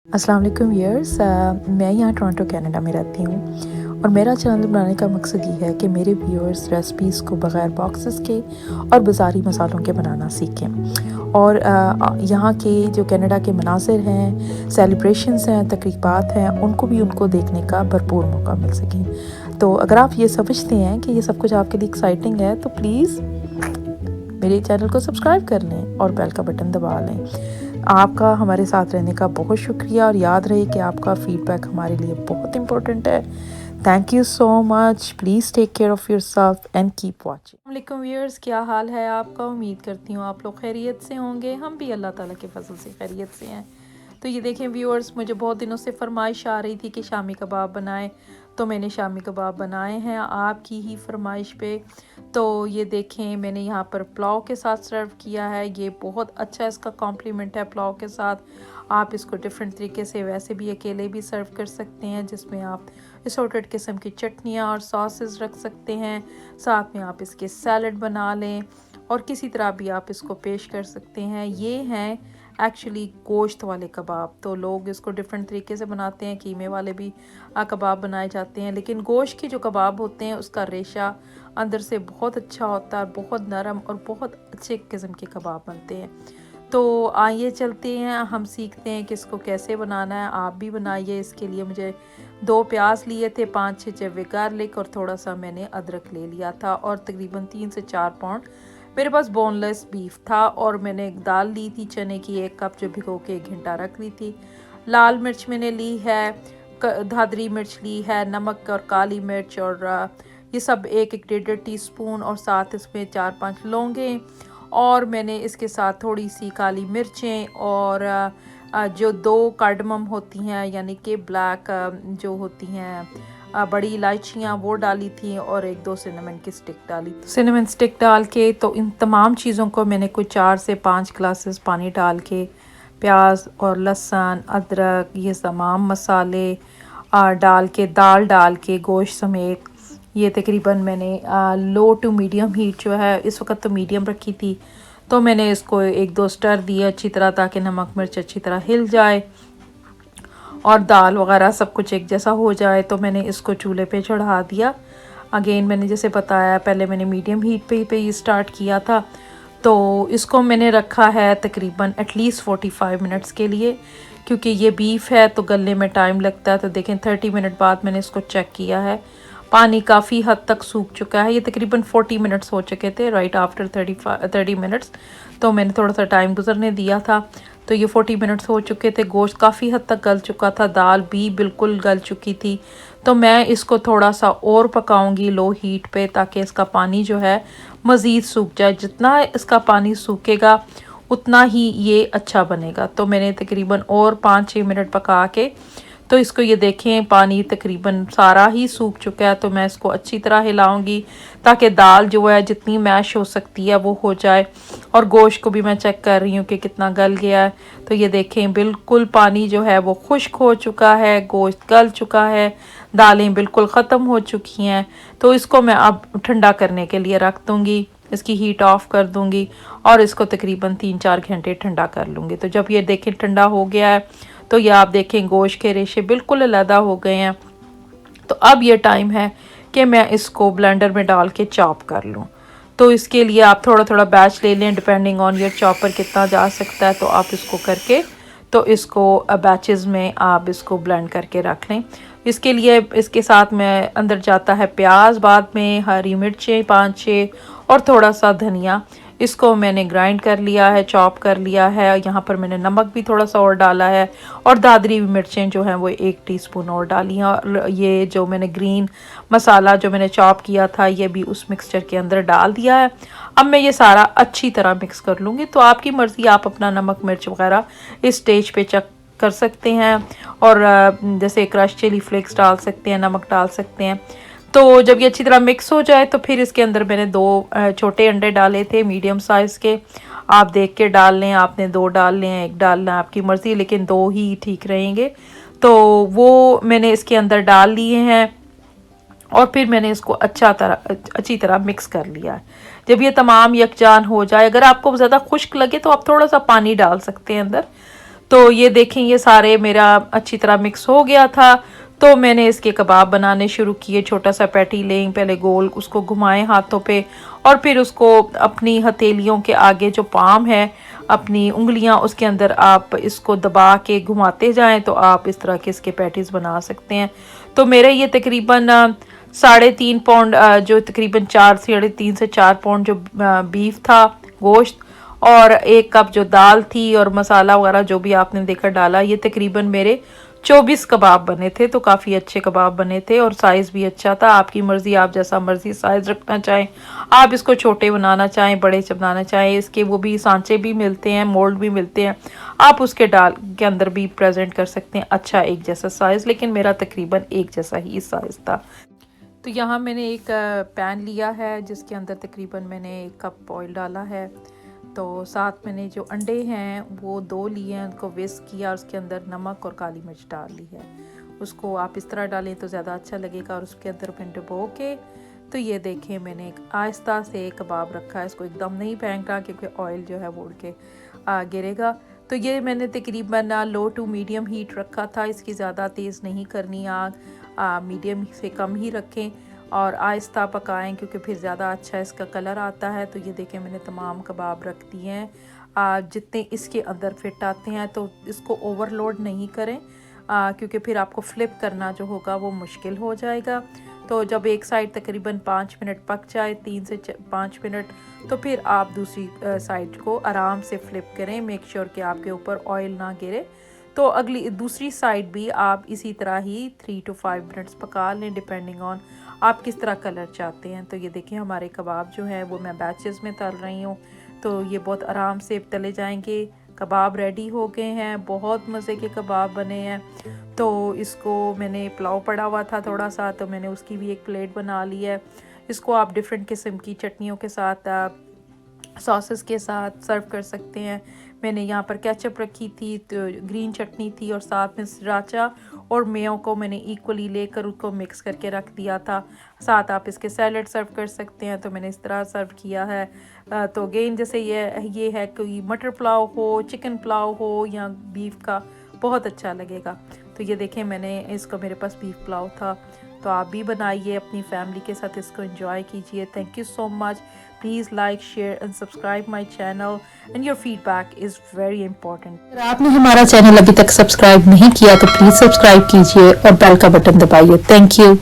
अस्सलाम वालेकुम व्यूअर्स। मैं यहाँ टोरंटो कनाडा में रहती हूँ और मेरा चैनल बनाने का मकसद ये है कि मेरे व्यूअर्स रेसिपीज़ को बग़ैर बॉक्सेस के और बाज़ारी मसालों के बनाना सीखें। और यहाँ के जो कनाडा के मनाज़िर हैं, सेलिब्रेशंस हैं, तकरीबात हैं, उनको देखने का भरपूर मौका मिल सके। तो अगर आप ये समझते हैं कि ये सब कुछ आपके लिए एक्साइटिंग है तो प्लीज़ मेरे चैनल को सब्सक्राइब कर लें और बेल का बटन दबा लें। आपका हमारे साथ रहने का बहुत शुक्रिया और याद रहे कि आपका फीडबैक हमारे लिए बहुत इम्पोर्टेंट है। Thank you so much. Please take care of yourself and keep watching. वालेकुम व्यूअर्स, क्या हाल है आपका? उम्मीद करती हूँ आप लोग खैरियत से होंगे। हम भी अल्लाह ताला के फजल से खैरियत से हैं। तो ये देखें व्यूअर्स, मुझे बहुत दिनों से फरमाइश आ रही थी कि शामी कबाब बनाएं, तो मैंने शामी कबाब बनाए हैं आपकी ही फरमाइश पे। तो ये देखें, मैंने यहाँ पर पुलाव के साथ सर्व किया है। ये बहुत अच्छा इसका कॉम्प्लीमेंट है पुलाव के साथ। आप इसको डिफरेंट तरीके से वैसे भी अकेले भी सर्व कर सकते हैं, जिसमें आप असॉर्टेड किस्म की चटनियाँ और सॉसेस रख सकते हैं। साथ में आप इसके सैलड बना लें और किसी तरह भी आप इसको पेश कर सकते हैं। ये हैं एक्चुअली गोश्त वाले कबाब। तो लोग इसको डिफरेंट तरीके से बनाते हैं, कीमे वाले भी कबाब बनाए जाते हैं, लेकिन गोश्त के जो कबाब होते हैं उसका रेशा अंदर से बहुत अच्छा होता है, बहुत नरम और बहुत अच्छे किस्म के कबाब बनते हैं। तो आइए चलते हैं, हम सीखते हैं कि इसको कैसे बनाना है। आप भी बनाइए। इसके लिए मुझे 2 प्याज लिए थे, 5-6 जवे गार्लिक और थोड़ा सा मैंने अदरक ले लिया था और तकरीबन 3 से 4 पाउंड मेरे पास बोनलेस बीफ था। और मैंने दाल ली थी चने की 1 कप, जो भिगो के 1 घंटा रख ली थी। लाल मिर्च मैंने ली है, धाधरी मिर्च ली है, नमक और काली मिर्च और ये सब 1-1 1.5 टीस्पून, और साथ इसमें 4-5 लौंगे, और मैंने इसके साथ थोड़ी सी काली मिर्चें और जो 2 कार्डमम होती हैं, यानी कि ब्लैक जो होती हैं बड़ी इलायचियाँ, वो डाली थी, और 1-2 सिनेमन की स्टिक डाली। सिनेमन स्टिक डाल के तो इन तमाम चीज़ों को मैंने कुछ 4 से 5 ग्लासेस पानी डाल के प्याज और लहसुन, अदरक, ये तमाम मसाले डाल के, दाल डाल के, गोश्त समेत, ये तकरीबन मैंने लो टू मीडियम हीट जो है, इस वक्त तो मीडियम रखी थी, तो मैंने इसको 1-2 स्टर दिए अच्छी तरह, ताकि नमक मिर्च अच्छी तरह हिल जाए और दाल वगैरह सब कुछ एक जैसा हो जाए। तो मैंने इसको चूल्हे पे चढ़ा दिया। अगेन मैंने जैसे बताया, पहले मैंने मीडियम हीट पे ही स्टार्ट किया था। तो इसको मैंने रखा है तकरीबन एटलीस्ट 45 मिनट्स के लिए, क्योंकि ये बीफ है तो गलने में टाइम लगता है। तो देखें 30 मिनट बाद मैंने इसको चेक किया है, पानी काफ़ी हद तक सूख चुका है। ये तकरीबन 40 मिनट्स हो चुके थे राइट आफ्टर 30 मिनट्स, तो मैंने थोड़ा सा टाइम गुजरने दिया था। तो ये 40 मिनट्स हो चुके थे, गोश्त काफ़ी हद तक गल चुका था, दाल भी बिल्कुल गल चुकी थी। तो मैं इसको थोड़ा सा और पकाऊंगी लो हीट पे, ताकि इसका पानी जो है मज़ीद सूख जाए। जितना इसका पानी सूखेगा उतना ही ये अच्छा बनेगा। तो मैंने तकरीबन और 5-6 मिनट पका के, तो इसको ये देखें पानी तकरीबन सारा ही सूख चुका है। तो मैं इसको अच्छी तरह हिलाऊंगी, ताकि दाल जो है जितनी मैश हो सकती है वो हो जाए। और गोश्त को भी मैं चेक कर रही हूँ कि कितना गल गया है। तो ये देखें बिल्कुल पानी जो है वो खुश्क हो चुका है, गोश्त गल चुका है, दालें बिल्कुल ख़त्म हो चुकी हैं। तो इसको मैं अब ठंडा करने के लिए रख दूँगी, इसकी हीट ऑफ कर दूँगी और इसको तकरीबन 3-4 घंटे ठंडा कर लूँगी। तो जब ये देखें ठंडा हो गया है, तो ये आप देखें गोश्त के रेशे बिल्कुल अलग हो गए हैं। तो अब ये टाइम है कि मैं इसको ब्लेंडर में डाल के चॉप कर लूँ। तो इसके लिए आप थोड़ा थोड़ा बैच ले लें, डिपेंडिंग ऑन योर चॉपर कितना जा सकता है। तो आप इसको करके, तो इसको बैचेस में आप इसको ब्लेंड करके रख लें। इसके लिए इसके साथ में अंदर जाता है प्याज, बाद में हरी मिर्चें 5-6 और थोड़ा सा धनिया। इसको मैंने ग्राइंड कर लिया है, चॉप कर लिया है। यहाँ पर मैंने नमक भी थोड़ा सा और डाला है, और दादरी मिर्चें जो हैं वो 1 टीस्पून और डाली हैं। और ये जो मैंने ग्रीन मसाला जो मैंने चॉप किया था, ये भी उस मिक्सचर के अंदर डाल दिया है। अब मैं ये सारा अच्छी तरह मिक्स कर लूँगी। तो आपकी मर्ज़ी, आप अपना नमक मिर्च वगैरह इस स्टेज पे चेक कर सकते हैं, और जैसे क्रश चिली फ्लेक्स डाल सकते हैं, नमक डाल सकते हैं। तो जब ये अच्छी तरह मिक्स हो जाए, तो फिर इसके अंदर मैंने 2 छोटे अंडे डाले थे मीडियम साइज़ के। आप देख के डाल लें, आपने 2 डाल लें, 1 डालना आपकी मर्ज़ी, लेकिन 2 ही ठीक रहेंगे। तो वो मैंने इसके अंदर डाल लिए हैं, और फिर मैंने इसको अच्छी तरह मिक्स कर लिया है। जब ये तमाम यकजान हो जाए, अगर आपको ज़्यादा खुश्क लगे तो आप थोड़ा सा पानी डाल सकते हैं अंदर। तो ये देखें ये सारे मेरा अच्छी तरह मिक्स हो गया था। तो मैंने इसके कबाब बनाने शुरू किए। छोटा सा पैटी लें, पहले गोल उसको घुमाएं हाथों पे और फिर उसको अपनी हथेलियों के आगे जो पाम है, अपनी उंगलियां, उसके अंदर आप इसको दबा के घुमाते जाएं तो आप इस तरह के इसके पैटीज बना सकते हैं। तो मेरे ये तकरीबन 3.5 पाउंड जो तकरीबन 3.5 से 4 पाउंड जो बीफ था, गोश्त, और 1 कप जो दाल थी और मसाला वगैरह जो भी आपने देखा डाला, ये तकरीबन मेरे 24 कबाब बने थे। तो काफ़ी अच्छे कबाब बने थे और साइज़ भी अच्छा था। आपकी मर्ज़ी, आप जैसा मर्ज़ी साइज़ रखना चाहें, आप इसको छोटे बनाना चाहें, बड़े बनाना चाहें, इसके वो भी सांचे भी मिलते हैं, मोल्ड भी मिलते हैं, आप उसके डाल के अंदर भी प्रेजेंट कर सकते हैं अच्छा एक जैसा साइज़। लेकिन मेरा तकरीबन एक जैसा ही साइज़ था। तो यहाँ मैंने एक पैन लिया है जिसके अंदर तकरीबन मैंने 1 कप ऑयल डाला है। तो साथ मैंने जो अंडे हैं वो 2 लिए हैं, उनको विस्क किया और उसके अंदर नमक और काली मिर्च डाल ली है। उसको आप इस तरह डालें तो ज़्यादा अच्छा लगेगा। और उसके अंदर मैंने डुबो के, तो ये देखें मैंने एक आहिस्ता से कबाब रखा है, इसको एकदम नहीं फेंक रहा क्योंकि ऑयल जो है वो उड़ के गिरेगा। तो ये मैंने तकरीबन लो टू मीडियम हीट रखा था, इसकी ज़्यादा तेज़ नहीं करनी आग, मीडियम से कम ही रखें और आहिस्ता पकाएं क्योंकि फिर ज़्यादा अच्छा इसका कलर आता है। तो ये देखें मैंने तमाम कबाब रख दिए हैं जितने इसके अंदर फिट आते हैं। तो इसको ओवरलोड नहीं करें क्योंकि फिर आपको फ्लिप करना जो होगा वो मुश्किल हो जाएगा। तो जब एक साइड तकरीबन 5 मिनट पक जाए, 3 से 5 मिनट, तो फिर आप दूसरी साइड को आराम से फ्लिप करें। मेक श्योर कि आपके ऊपर ऑयल ना गिरे। तो अगली दूसरी साइड भी आप इसी तरह ही 3 to 5 मिनट्स पका लें, डिपेंडिंग ऑन आप किस तरह कलर चाहते हैं। तो ये देखिए हमारे कबाब जो हैं वो मैं बैचेस में तल रही हूँ, तो ये बहुत आराम से तले जाएंगे। कबाब रेडी हो गए हैं, बहुत मज़े के कबाब बने हैं। तो इसको मैंने पुलाव पड़ा हुआ था थोड़ा सा, तो मैंने उसकी भी एक प्लेट बना ली है। इसको आप डिफरेंट किस्म की चटनियों के साथ, सॉसेस के साथ सर्व कर सकते हैं। मैंने यहाँ पर केचप रखी थी, तो ग्रीन चटनी थी और साथ में सराचा और मेयो को मैंने इक्वली लेकर उसको मिक्स करके रख दिया था। साथ आप इसके सैलड सर्व कर सकते हैं, तो मैंने इस तरह सर्व किया है। तो अगेन जैसे ये है कोई मटर पुलाव हो, चिकन पुलाव हो या बीफ का, बहुत अच्छा लगेगा। तो ये देखें मैंने इसको, मेरे पास बीफ पुलाव था, तो आप भी बनाइए, अपनी फैमिली के साथ इसको एंजॉय कीजिए। Thank you so much. Please like, share and subscribe my channel and your feedback is very important. अगर आपने हमारा चैनल अभी तक सब्सक्राइब नहीं किया तो प्लीज़ सब्सक्राइब कीजिए और बेल का बटन दबाइए। Thank you.